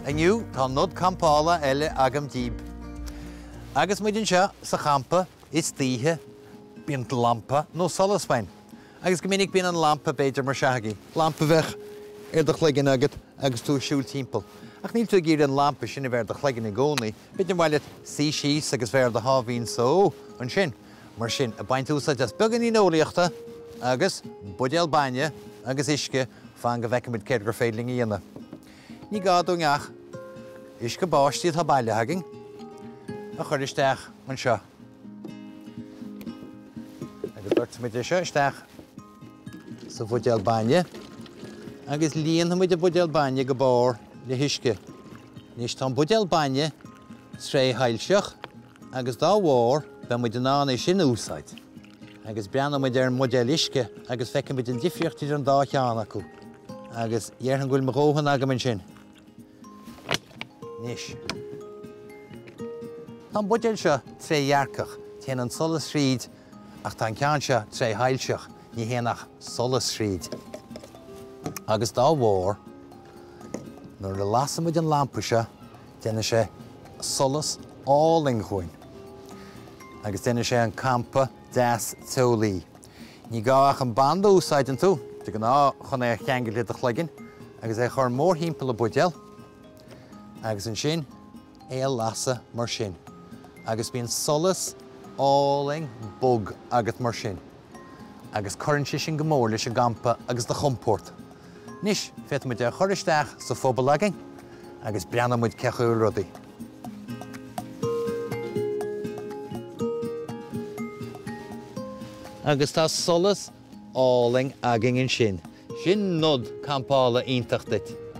Aniu tá Nodanna Campála eile agam díb. Agus muid seo sa Campa is títhe bíon lampa nó solas féin. Agus go minic bíon an lampa beidir mar seagaí. Lampa bheith do chléigean agat agus tú siúil timpeall. Ach níl tú gír an lampa sin bhar do chléigean na gcónaí, beidir bhile sí síos agus bhar do hábhín só an sin. Mar sin a baint úsáid as began í nólaíochta agus buideal baine agus huisce fan go bhheice muid céad gur féidling íana. Ní gádú ngeach, huisce báistí tá baile hagin a chuiristeach an seo. Agus dúirt muid seo isteach sa buideal baine agus líonta muid a buideal baine go bór le huisce. Nís tá buideal baine sré hOícheach agus dá mhór be muid an ána sin úsáid. Agus breanna muid ar an muideal huisce agus feiceann muid an difriocht idir an dá cheann acu. Agus dhearchann gúil mo róchann agam an sin. Nis. Tá buideal seo tré dhearcach, téann an solas sríd ach tá an ceann seo tré hOícheach, ní héanach solas sríd. Agus dá mhór, nuair le lassan muid an lampa seo, déanna sé solas áling chuin. Agus déanna sé an Campa deas teolaí. Ní gáach an banda úsáid an tú, de go ná chun é cheangail a chléigean, agus é chur mór hímpel a buideal, agus an sin é lasa mar sin. Agus bíon solas áling bug agat mar sin. Agus churann si sin go mór leis an Campa agus de chompórt. Nis, féit muid ar chuiristeach sa phobal agin, agus breanna muid ceachú rudaí. Agus tá solas áling agin an sin. Sin Nodanna Campála iontacht dit.